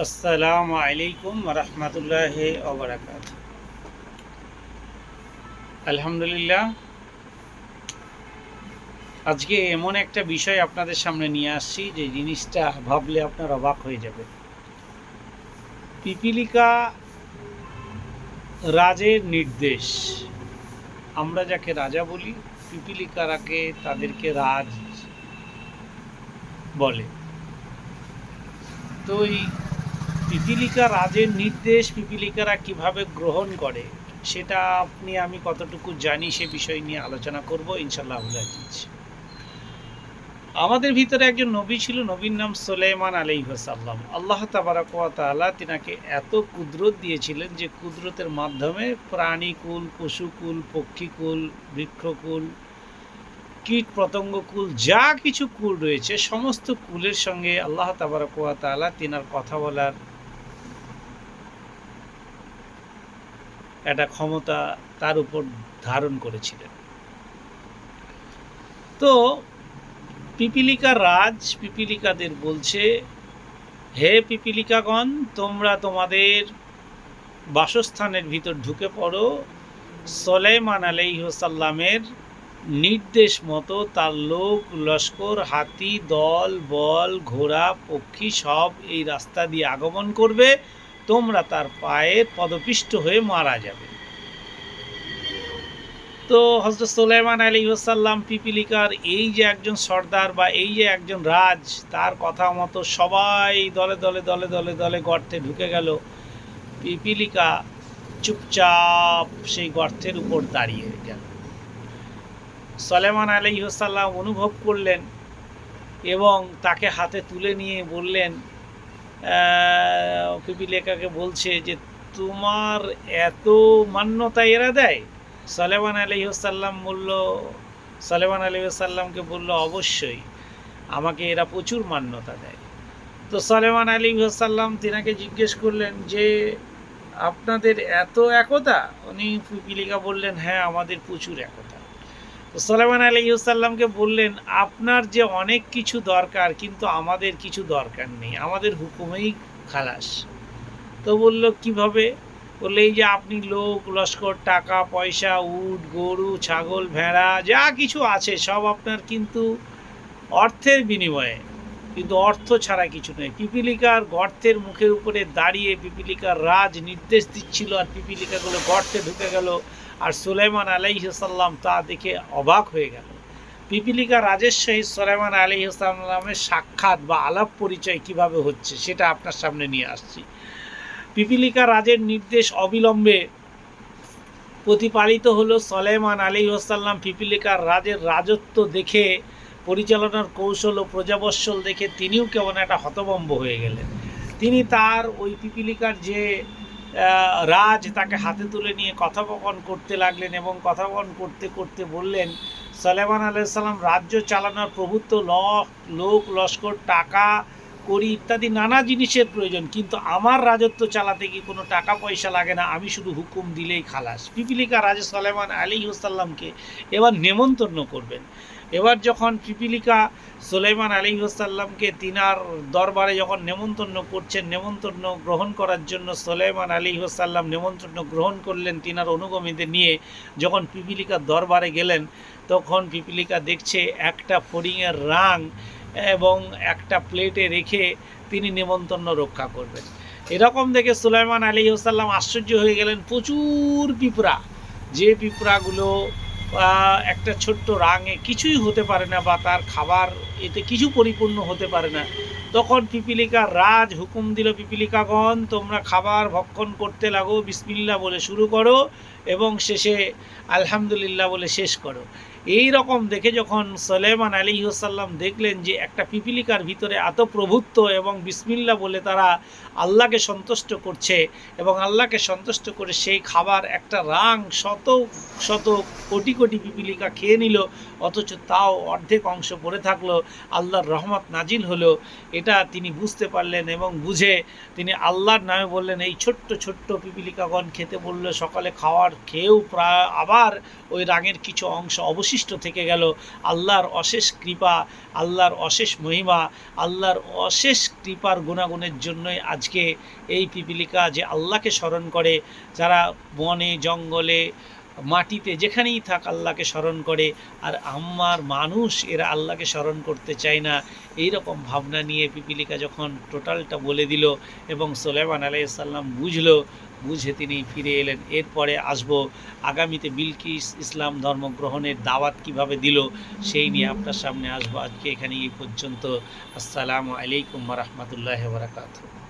আসসালামু আলাইকুম রহমতুল্লাহি ওয়া বারাকাতুহু। আলহামদুলিল্লাহ, আজকে এমন একটা বিষয় আপনাদের সামনে নিয়ে আসছি যে জিনিসটা ভাবলে আপনার অবাক হয়ে যাবে। পিপিলিকা রাজের নির্দেশ, আমরা যাকে রাজা বলি, পিপিলিকারাকে তাদেরকে রাজ বলে। তো এই পিপিলিকা রাজের নির্দেশ পিপিলিকারা কিভাবে গ্রহণ করে সেটা আমি কতটুকু জানি সে বিষয় নিয়ে আলোচনা করব ইনশাআল্লাহ আজিজ। আমাদের ভিতরে একজন নবী ছিল, নবীর নাম সুলাইমান আলাইহিসসালাম। আল্লাহ তাবারাক ওয়া তাআলা তিনাকে এত কুদরত দিয়েছিলেন যে কুদরতের মাধ্যমে প্রাণীকুল, পশুকুল, পক্ষীকুল, বৃক্ষকুল, কীট পতঙ্গকুল, যা কিছু কুল রয়েছে সমস্ত কুলের সঙ্গে আল্লাহ তাবারাক ওয়া তাআলা তিনার কথা বলার একটা ক্ষমতা তার উপর ধারণ করেছিলেন। তো পিপিলিকা রাজ পিপিলিকাদের বলছে, হে পিপিলিকাগণ, তোমরা তোমাদের বাসস্থানের ভিতর ঢুকে পড়ো। সুলাইমান আলাইহিসসালামের নির্দেশ মতো তার লোক লস্কর, হাতি, দল বল, ঘোড়া, পক্ষী সব এই রাস্তা দিয়ে আগমন করবে। তোমরা তার পায়ে পদপিষ্ট হয়ে মারা যাবে। তো হযরত সুলাইমান আলাইহিসসালাম পিপিলিকার এই যে একজন সর্দার বা এই যে একজন রাজ, তার কথা মতো সবাই দলে দলে দলে দলে দলে গর্তে ঢুকে গেল। পিপিলিকা চুপচাপ সেই গর্তের উপর দাঁড়িয়ে গেল। সুলাইমান আলাইহিসসালাম অনুভব করলেন এবং তাকে হাতে তুলে নিয়ে বললেন, পিপিলিকাকে বলছে যে তোমার এত মান্যতা এরা দেয়? সুলাইমান আলাইহিসসালামকে বলল, অবশ্যই আমাকে এরা প্রচুর মান্যতা দেয়। তো সুলাইমান আলাইহিসসালাম তিনাকে জিজ্ঞেস করলেন যে আপনাদের এত একতা? উনি পিপিলিকা বললেন, হ্যাঁ, আমাদের প্রচুর একতা। তো সুলাইমান আলাইহিসসালামকে বললেন, আপনার যে অনেক কিছু দরকার কিন্তু আমাদের কিছু দরকার নেই, আমাদের হুকুমেই খালাস। তো বলল, কিভাবে? বললে, এই যে আপনি লোক লস্কর, টাকা পয়সা, উট গরু ছাগল ভেড়া যা কিছু আছে সব আপনার, কিন্তু অর্থের বিনিময়ে, কিন্তু অর্থ ছাড়া কিছু নেই। পিপিলিকার গর্তের মুখের উপরে দাঁড়িয়ে পিপিলিকার রাজ নির্দেশ দিচ্ছিল আর পিপিলিকাগুলো গর্তে ঢুকে গেল। আর সুলাইমান আলাইহিসসালাম তা দেখে অবাক হয়ে গেল। পিপিলিকা রাজের সহিত সুলাইমান আলাইহিসসালামের সাক্ষাৎ বা আলাপ পরিচয় কিভাবে হচ্ছে সেটা আপনার সামনে নিয়ে আসছি। পিপিলিকা রাজের নির্দেশ অবিলম্বে প্রতিপালিত হলো। সুলাইমান আলাইহিসসালাম পিপিলিকার রাজের রাজত্ব দেখে, পরিচালনার কৌশল ও প্রজাবৎসল দেখে তিনিও কেমন একটা হতভম্ব হয়ে গেলেন। তিনি তার ওই পিপিলিকার যে রাজ, তাকে হাতে তুলে নিয়ে কথোপকথন করতে লাগলেন এবং কথোপকথন করতে করতে বললেন, সুলাইমান আলাইহিসসালাম, রাজ্য চালানোর প্রভুত্ব, লোক লস্কর, টাকা করি ইত্যাদি নানা জিনিসের প্রয়োজন, কিন্তু আমার রাজত্ব চালাতে কি কোনো টাকা পয়সা লাগে না, আমি শুধু হুকুম দিলেই খালাস। পিপিলিকা রাজা সুলাইমান আলাইহিসসালামকে এবার নেমন্তন্ন করবেন। এবার যখন পিপিলিকা সুলাইমান আলাইহিসসালামকে তিনার দরবারে যখন নেমন্তন্ন করছেন, নেমন্তন্ন গ্রহণ করার জন্য সুলাইমান আলাইহিসসালাম নেমন্তন্ন গ্রহণ করলেন তিনার অনুগামীদের নিয়ে। যখন পিপিলিকার দরবারে গেলেন তখন পিপিলিকা দেখছে একটা ফড়িংয়ের রাং এবং একটা প্লেটে রেখে তিনি নেমন্তন্ন রক্ষা করবেন। এরকম দেখে সুলাইমান আলাইহিসসালাম আশ্চর্য হয়ে গেলেন। প্রচুর পিঁপড়া, যে পিঁপড়াগুলো একটা ছোট্ট রাঙে কিছুই হতে পারে না বা তার খাবার এতে কিছু পরিপূর্ণ হতে পারে না। তখন পিপিলিকার রাজ হুকুম দিল, পিপিলিকাগণ, তোমরা খাবার ভক্ষণ করতে লাগো, বিসমিল্লাহ বলে শুরু করো এবং শেষে আলহামদুলিল্লাহ বলে শেষ করো। এই রকম দেখে যখন সুলাইমান আলাইহিসসালাম দেখলেন যে একটা পিপিলিকার ভিতরে এত প্রভুত্ব এবং বিসমিল্লাহ বলে তারা আল্লাহকে সন্তুষ্ট করছে এবং আল্লাহকে সন্তুষ্ট করে সেই খাবার একটা রাং শত শত কোটি কোটি পিপিলিকা খেয়ে নিল, অথচ তাও অর্ধেক অংশ পড়ে থাকলো, আল্লাহর রহমত নাজিল হলো। এটা তিনি বুঝতে পারলেন এবং বুঝে তিনি আল্লাহর নামে বললেন, এই ছোট্ট ছোট্ট পিপিলিকাগণ খেতে বলল, সকালে খাওয়ার খেয়েও প্রায় আবার ওই রাঙের কিছু অংশ অবশিষ্ট অবশিষ্ট থেকে গেল। আল্লাহর অশেষ কৃপা, আল্লাহর অশেষ মহিমা, আল্লাহর অশেষ কৃপার গুণাগুণের জন্যই আজকে এই পিপিলিকা যে আল্লাহকে স্মরণ করে, যারা বনে জঙ্গলে মাটিতে যেখানেই থাক আল্লাহকে স্মরণ করে, আর আমার মানুষ এরা আল্লাহকে স্মরণ করতে চায় না, এই রকম ভাবনা নিয়ে পিপিলিকা যখন টোটালটা বলে দিল এবং সুলাইমান আলাইহিস সালাম বুঝে তিনি ফিরে এলেন। এরপরে আসবো আগামীতে বিলকিস ইসলাম ধর্ম গ্রহণের দাওয়াত কিভাবে দিল সেই নিয়ে আপনার সামনে আসবো। আজকে এখানে এই পর্যন্ত। আসসালামু আলাইকুম ওয়া রাহমাতুল্লাহি ওয়া বারাকাতুহু।